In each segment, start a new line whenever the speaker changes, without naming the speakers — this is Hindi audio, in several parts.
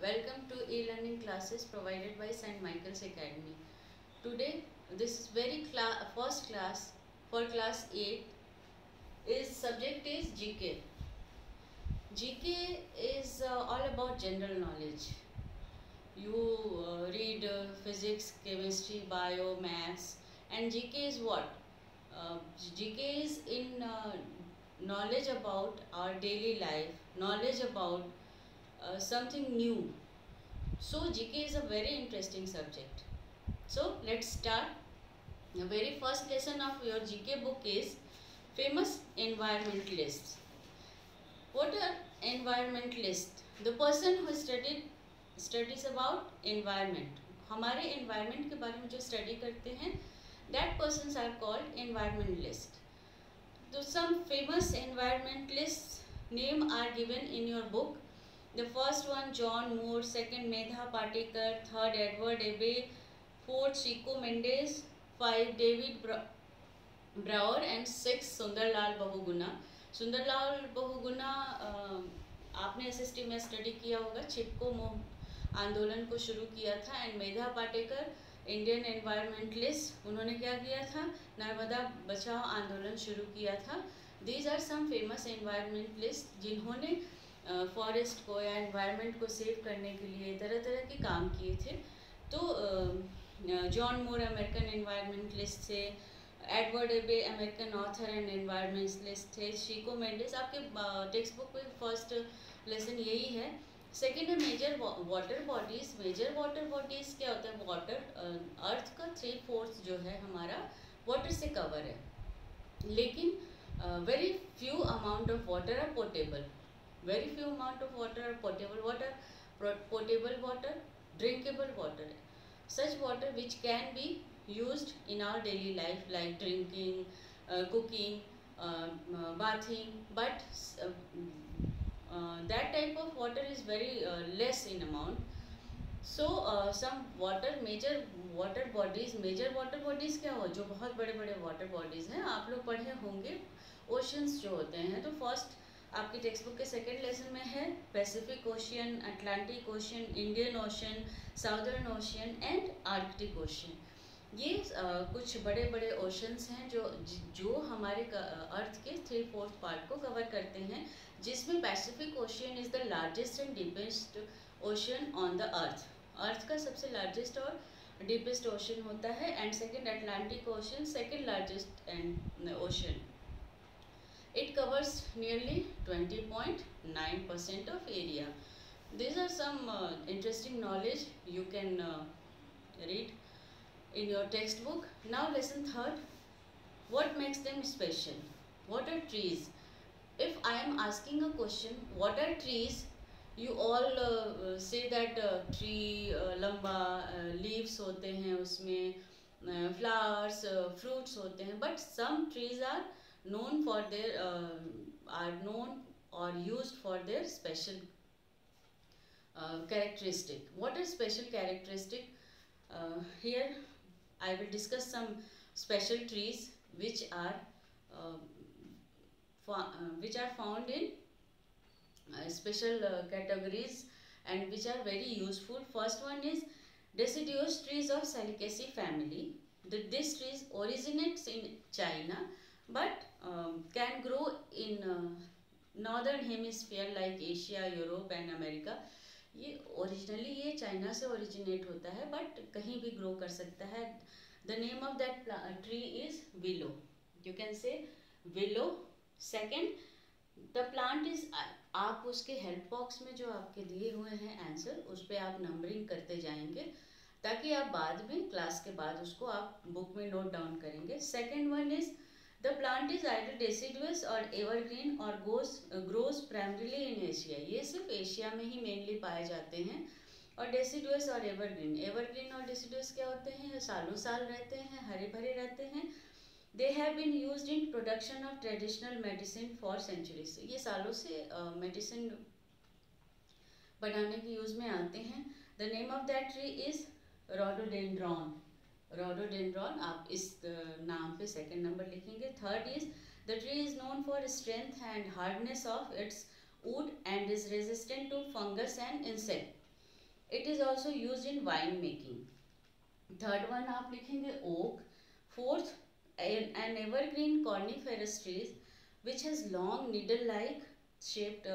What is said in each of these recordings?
Welcome to e-learning classes provided by St. Michael's Academy. Today, this is first class for class 8 is subject is GK. GK is all about general knowledge. You read physics, chemistry, bio, maths, and GK is what? GK is in knowledge about our daily life, knowledge about something new. So GK is a very interesting subject. So let's start. The very first lesson of your GK book is famous environmentalists. What are environmentalists? The person who studies about environment. हमारे environment के बारे में जो study करते हैं, that persons are called environmentalists. So some famous environmentalists name are given in your book. The first one John Moore, second Medha Patekar, third Edward Abbey, fourth Chico Mendes, five David Brower and six Sundarlal Bahuguna. Sundarlal Bahuguna आपने एसएसटी में स्टडी किया होगा. चिपको आंदोलन को शुरू किया था. And Medha Patekar Indian environmentalist, उन्होंने क्या किया था? नर्मदा बचाओ आंदोलन शुरू किया था. These are some famous environmentalist जिन्होंने फॉरेस्ट को या एनवायरनमेंट को सेव करने के लिए तरह तरह के काम किए थे. तो जॉन मूर अमेरिकन एनवायरमेंटलिस्ट थे. Edward Abbey American author and environmentalist थे. शिको मेंडिस, आपके टेक्स्ट बुक में फर्स्ट लेसन यही है. सेकेंड है major water bodies. Major water bodies क्या होता है? वाटर, अर्थ का 3/4 जो है हमारा वाटर से कवर है, लेकिन very few amount of water are portable. Very few amount of water are potable water, potable water, drinkable water. Such water which can be used in our daily life like drinking, cooking, bathing. But that type of water is very less in amount. So some major water bodies क्या हो? जो बहुत बड़े बड़े water bodies हैं, आप लोग पढ़े होंगे. ओशंस जो होते हैं, तो फर्स्ट आपकी टेक्स्ट बुक के सेकेंड लेसन में है Pacific ocean, Atlantic ocean, Indian ocean, southern ocean and Arctic ocean. ये कुछ बड़े बड़े ओशंस हैं जो हमारे अर्थ के 3/4 पार्ट को कवर करते हैं, जिसमें Pacific Ocean is the largest and deepest ocean on the earth. Earth का सबसे लार्जेस्ट और डीपेस्ट ओशियन होता है. And second Atlantic Ocean, second largest and ocean. It covers nearly 20.9% of area. These are some interesting knowledge you can read in your textbook. Now lesson third, what makes them special? What are trees? If I am asking a question, what are trees? You all say that tree लंबा leaves होते हैं, उसमें flowers, fruits होते हैं. But some trees are known for their are known or used for their special characteristic. What is special characteristic? Here I will discuss some special trees which are found in special categories and which are very useful. First one is deciduous trees of Salicaceae family. This tree originates in China but can grow in northern hemisphere like Asia, Europe and America. ये ओरिजिनली ये चाइना से ओरिजिनेट होता है, बट कहीं भी ग्रो कर सकता है. The name of that tree is willow. You can say willow. Second, the plant is, आप उसके हेल्प बॉक्स में जो आपके दिए हुए हैं आंसर, उस पर आप नंबरिंग करते जाएंगे ताकि आप बाद में क्लास के बाद उसको आप बुक में नोट डाउन करेंगे. Second one is The plant is either deciduous or evergreen or grows primarily in Asia. ये सिर्फ एशिया में ही मेनली पाए जाते हैं. और deciduous और evergreen और deciduous क्या होते हैं? सालों साल रहते हैं, हरे भरे रहते हैं. They have been used in production of traditional medicine for centuries. ये सालों से मेडिसिन बनाने के यूज में आते हैं. The name of that tree is rhododendron. Rhododendron, आप इस नाम पे सेकंड नंबर लिखेंगे. Third is the tree is known for strength and hardness of its wood and is resistant to fungus and insect. It is also use in wine making. Third one आप लिखेंगे oak. Fourth, an evergreen coniferous trees which has long needle-like shaped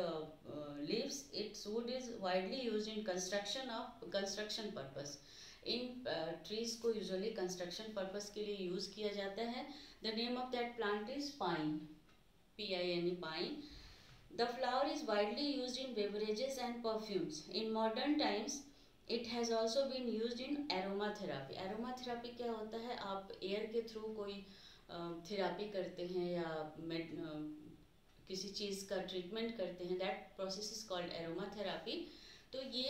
leaves. Its wood is widely used in construction purpose. In trees को यूजुअली कंस्ट्रक्शन पर्पस के लिए यूज किया जाता है. The name of that plant is pine. PINE, pine. The flower is widely used in beverages and perfumes. In modern times, it has also been used in aromatherapy. Aromatherapy क्या होता है? आप एयर के थ्रू कोई थेरापी करते हैं या किसी चीज़ का ट्रीटमेंट करते हैं. That process is called aromatherapy. तो ये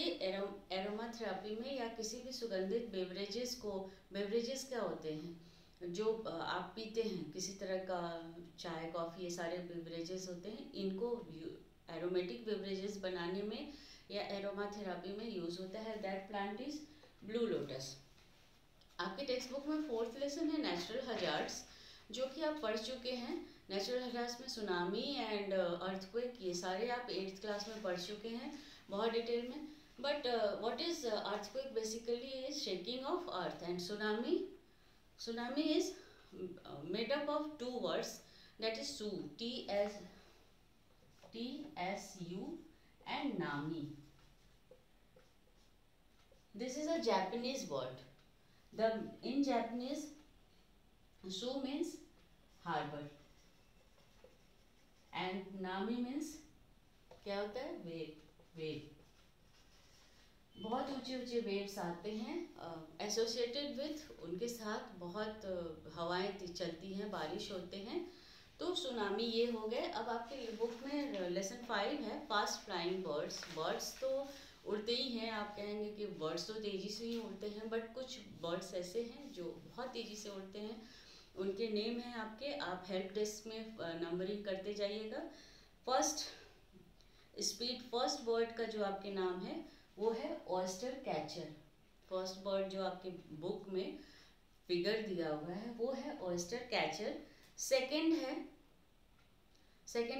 एरोमाथेरापी में या किसी भी सुगंधित बेवरेजेस क्या होते हैं जो आप पीते हैं, किसी तरह का चाय कॉफ़ी, ये सारे बेवरेजेस होते हैं. इनको एरोमेटिक बेवरेजेस बनाने में या एरोमाथेरापी में यूज़ होता है. That plant is blue lotus. आपके टेक्स्ट बुक में फोर्थ लेसन है नेचुरल हजार्ड्स, जो कि आप पढ़ चुके हैं. नेचुरल हजार्ड्स में सुनामी एंड अर्थक्वेक, ये सारे आप 8th क्लास में पढ़ चुके हैं बहुत डिटेल में. But what is earthquake? Basically is shaking of earth. And Tsunami is made up of two words, that is su, TSU, and nami. This is a Japanese word. In Japanese, su means harbor and nami means क्या होता है? वेव. बहुत ऊंचे ऊंचे वेव्स आते हैं एसोसिएटेड विथ, उनके साथ बहुत हवाएं चलती हैं, बारिश होते हैं. तो सुनामी ये हो गए. अब आपके बुक में लेसन 5 है फास्ट फ्लाइंग बर्ड्स. बर्ड्स तो उड़ते ही हैं. आप कहेंगे कि बर्ड्स तो तेज़ी से ही उड़ते हैं, बट कुछ बर्ड्स ऐसे हैं जो बहुत तेज़ी से उड़ते हैं. उनके नेम हैं आपके. आप हेल्प डेस्क में नंबरिंग करते जाइएगा. फर्स्ट बर्ड का जो आपके नाम है वो है ऑयस्टर कैचर. फर्स्ट बर्ड जो आपके बुक में फिगर दिया हुआ है वो है ऑयस्टर कैचर. सेकंड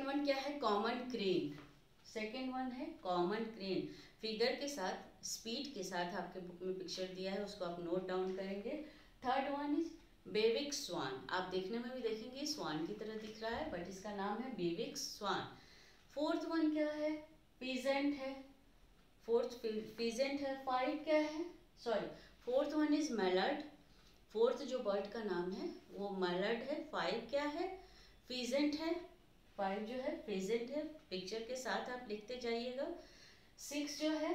वन क्या है? Common crane. फिगर के साथ, स्पीड के साथ आपके बुक में पिक्चर दिया है, उसको आप नोट डाउन करेंगे. थर्ड वन इज बेविक स्वान. आप देखने में भी देखेंगे स्वान की तरह दिख रहा है, बट इसका नाम है बेविक स्वान. फोर्थ वन क्या है? पीजेंट है. Fourth one is mallard. Fourth जो बर्ड का नाम है वो मैलर्ड है. 5 क्या है? फीजेंट है. 5 जो है फीजेंट है. पिक्चर के साथ आप लिखते जाइएगा. 6 जो है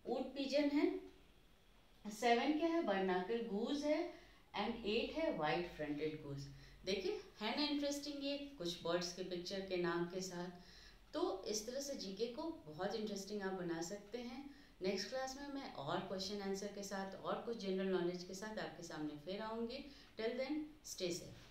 वुड पिजन है. 7 क्या है? बर्नाकल गूज है. एंड 8 है वाइट फ्रंटेड गूज. देखिए है ना इंटरेस्टिंग, ये कुछ बर्ड्स के पिक्चर के नाम के साथ. तो इस तरह से जीके को बहुत इंटरेस्टिंग आप बना सकते हैं. नेक्स्ट क्लास में मैं और क्वेश्चन आंसर के साथ और कुछ जनरल नॉलेज के साथ आपके सामने फिर आऊँगी. Till then stay safe.